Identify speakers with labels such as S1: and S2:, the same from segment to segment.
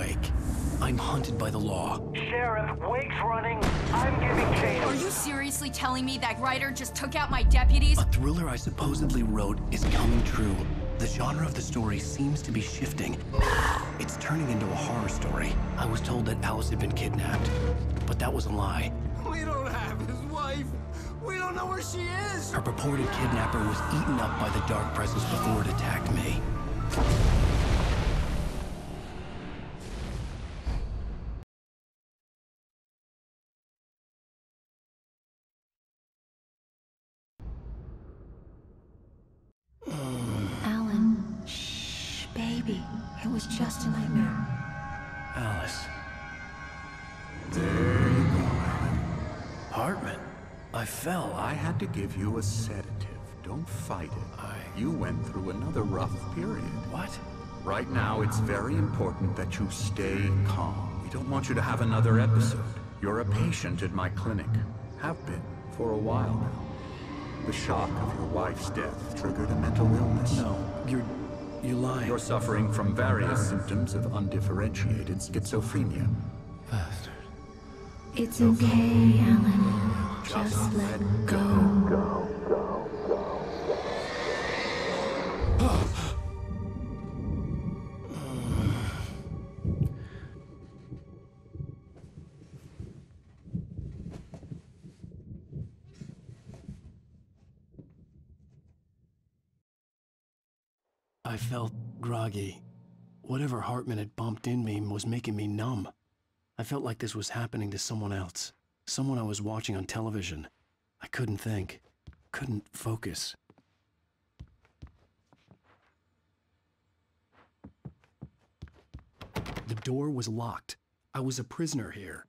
S1: Wake. I'm hunted by the law.
S2: Sheriff, Wake's running. I'm giving chase.
S3: Are you seriously telling me that writer just took out my deputies?
S1: A thriller I supposedly wrote is coming true. The genre of the story seems to be shifting. It's turning into a horror story. I was told that Alice had been kidnapped, but that was a lie.
S4: We don't have his wife. We don't know where she is.
S1: Her purported kidnapper was eaten up by the dark presence before it attacked me.
S5: Alan, shh, baby. It was just a nightmare.
S1: Alice.
S4: There you go, Alan.
S1: Hartman. I fell.
S4: I had to give you a sedative. Don't fight it. You went through another rough period.
S1: What?
S4: Right now, it's very important that you stay calm. We don't want you to have another episode. You're a patient at my clinic. Have been for a while now. The shock of your wife's death triggered a mental illness.
S1: No, you're lying.
S4: You're suffering from various symptoms of undifferentiated schizophrenia.
S1: Bastard.
S5: It's okay, Alan. Just let go.
S1: I felt groggy. Whatever Hartman had bumped in me was making me numb. I felt like this was happening to someone else. Someone I was watching on television. I couldn't think. Couldn't focus. The door was locked. I was a prisoner here.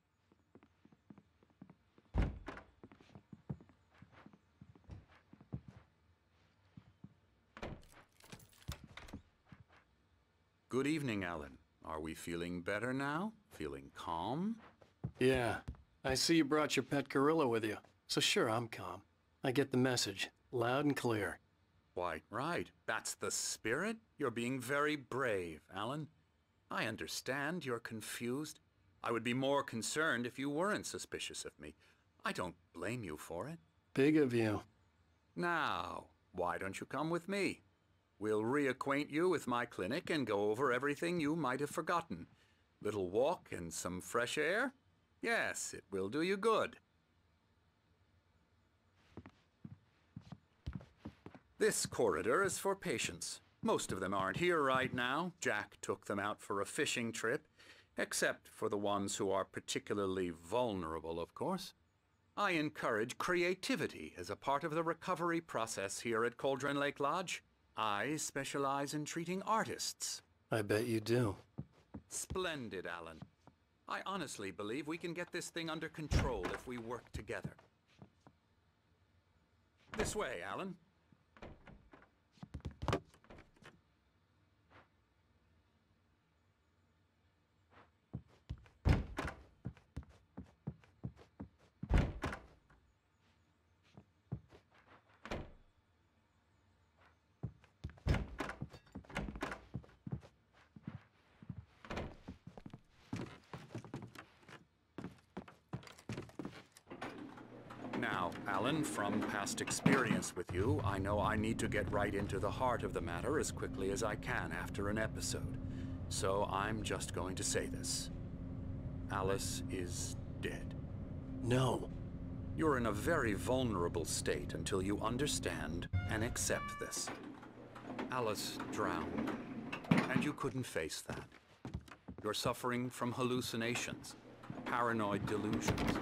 S4: Good evening, Alan. Are we feeling better now? Feeling calm?
S1: Yeah, I see you brought your pet gorilla with you. So sure, I'm calm. I get the message, loud and clear.
S4: Quite right. That's the spirit. You're being very brave, Alan. I understand you're confused. I would be more concerned if you weren't suspicious of me. I don't blame you for it.
S1: Big of you.
S4: Now, why don't you come with me? We'll reacquaint you with my clinic and go over everything you might have forgotten. Little walk and some fresh air? Yes, it will do you good. This corridor is for patients. Most of them aren't here right now. Jack took them out for a fishing trip, except for the ones who are particularly vulnerable, of course. I encourage creativity as a part of the recovery process here at Cauldron Lake Lodge. I specialize in treating artists.
S1: I bet you do.
S4: Splendid, Alan. I honestly believe we can get this thing under control if we work together. This way, Alan. Now, Alan, from past experience with you, I know I need to get right into the heart of the matter as quickly as I can after an episode. So I'm just going to say this. Alice is dead.
S1: No.
S4: You're in a very vulnerable state until you understand and accept this. Alice drowned, and you couldn't face that. You're suffering from hallucinations, paranoid delusions,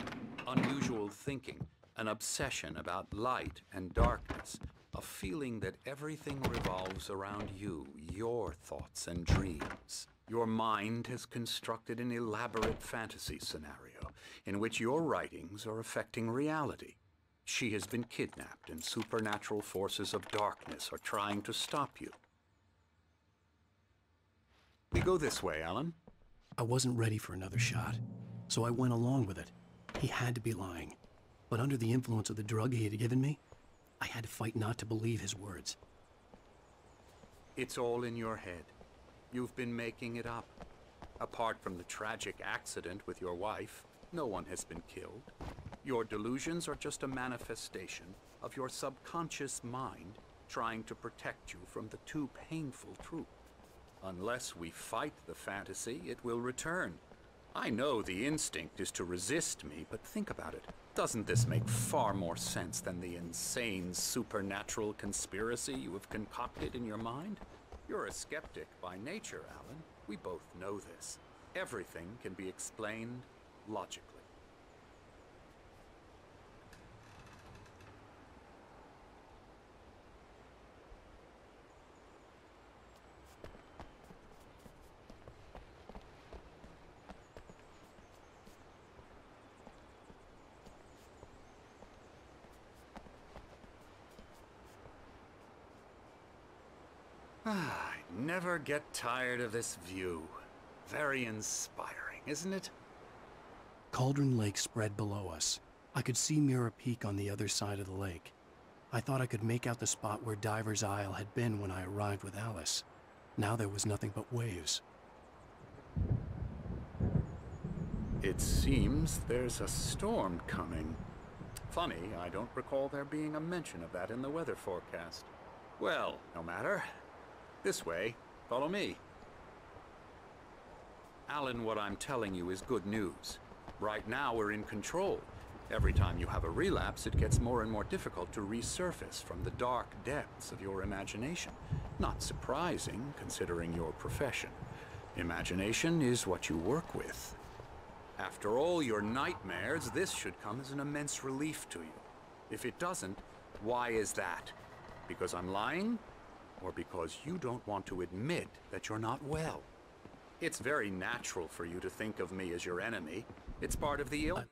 S4: unusual thinking, an obsession about light and darkness, a feeling that everything revolves around you, your thoughts and dreams. Your mind has constructed an elaborate fantasy scenario in which your writings are affecting reality. She has been kidnapped and supernatural forces of darkness are trying to stop you. We go this way, Alan.
S1: I wasn't ready for another shot, so I went along with it. He had to be lying. But under the influence of the drug he had given me, I had to fight not to believe his words.
S4: It's all in your head. You've been making it up. Apart from the tragic accident with your wife, no one has been killed. Your delusions are just a manifestation of your subconscious mind trying to protect you from the too painful truth. Unless we fight the fantasy, it will return. I know the instinct is to resist me, but think about it. Doesn't this make far more sense than the insane supernatural conspiracy you have concocted in your mind? You're a skeptic by nature, Alan. We both know this. Everything can be explained logically. I never get tired of this view. Very inspiring, isn't it?
S1: Cauldron Lake spread below us. I could see Mirror Peak on the other side of the lake. I thought I could make out the spot where Diver's Isle had been when I arrived with Alice. Now there was nothing but waves.
S4: It seems there's a storm coming. Funny, I don't recall there being a mention of that in the weather forecast. Well, no matter. This way. Follow me. Alan, what I'm telling you is good news. Right now we're in control. Every time you have a relapse, it gets more and more difficult to resurface from the dark depths of your imagination. Not surprising, considering your profession. Imagination is what you work with. After all your nightmares, this should come as an immense relief to you. If it doesn't, why is that? Because I'm lying? Or because you don't want to admit that you're not well? It's very natural for you to think of me as your enemy. It's part of the ill.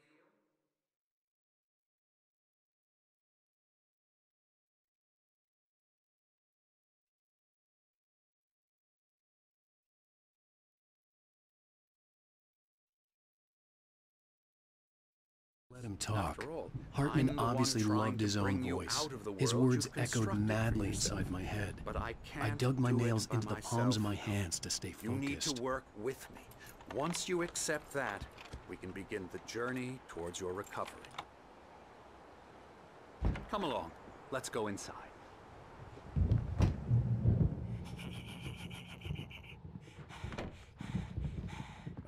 S1: Let him talk.
S4: After all,
S1: Hartman
S4: I'm the one
S1: obviously
S4: trying
S1: loved
S4: to
S1: his own
S4: bring you
S1: voice.
S4: out of the
S1: His
S4: world
S1: words
S4: you've
S1: echoed
S4: constructed
S1: madly
S4: for yourself.
S1: inside my head.
S4: But I can't
S1: dug my
S4: do it
S1: nails
S4: by
S1: into the palms
S4: myself.
S1: of my hands to stay
S4: You need
S1: focused.
S4: to work with me. Once you accept that, we can begin the journey towards your recovery. Come along. Let's go inside.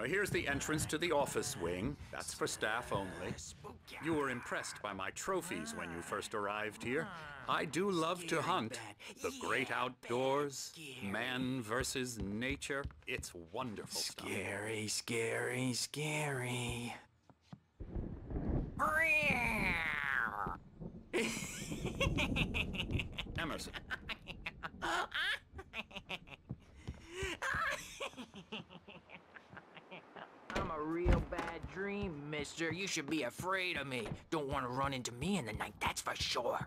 S4: Here's the entrance to the office wing. That's for staff only. You were impressed by my trophies when you first arrived here. I do love to hunt. The great outdoors, man versus nature. It's wonderful stuff.
S6: Scary, scary, scary.
S4: Emerson.
S6: I'm a real bad dream, mister. You should be afraid of me. Don't want to run into me in the night, that's for sure.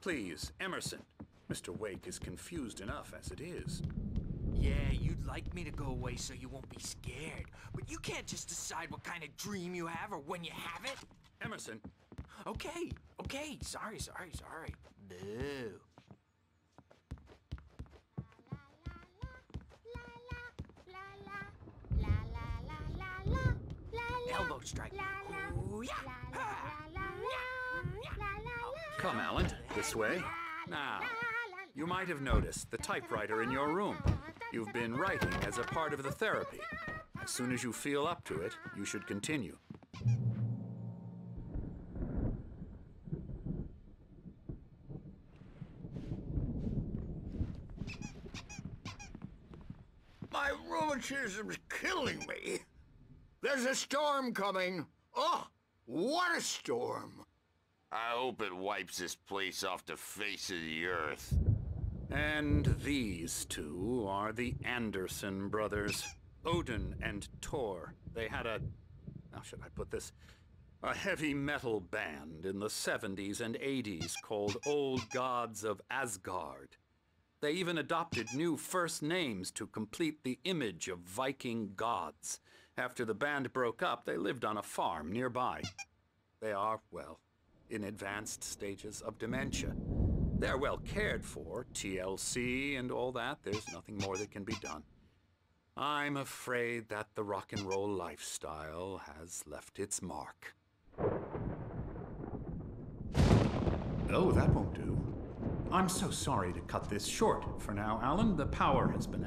S4: Please, Emerson. Mr. Wake is confused enough as it is.
S6: Yeah, you'd like me to go away so you won't be scared. But you can't just decide what kind of dream you have or when you have it.
S4: Emerson.
S6: Okay, okay. Sorry. Boo. Elbow strike. Ooh, yeah.
S4: Come, Alan. This way. Now, you might have noticed the typewriter in your room. You've been writing as a part of the therapy. As soon as you feel up to it, you should continue.
S7: My rheumatism's killing me. There's a storm coming. Oh, what a storm.
S8: I hope it wipes this place off the face of the earth.
S4: And these two are the Anderson brothers, Odin and Tor. They had how should I put this? A heavy metal band in the 70s and 80s called Old Gods of Asgard. They even adopted new first names to complete the image of Viking gods. After the band broke up, they lived on a farm nearby. They are, well, in advanced stages of dementia. They're well cared for, TLC and all that. There's nothing more that can be done. I'm afraid that the rock and roll lifestyle has left its mark.
S9: Oh, that won't do. I'm so sorry to cut this short for now, Alan. The power has been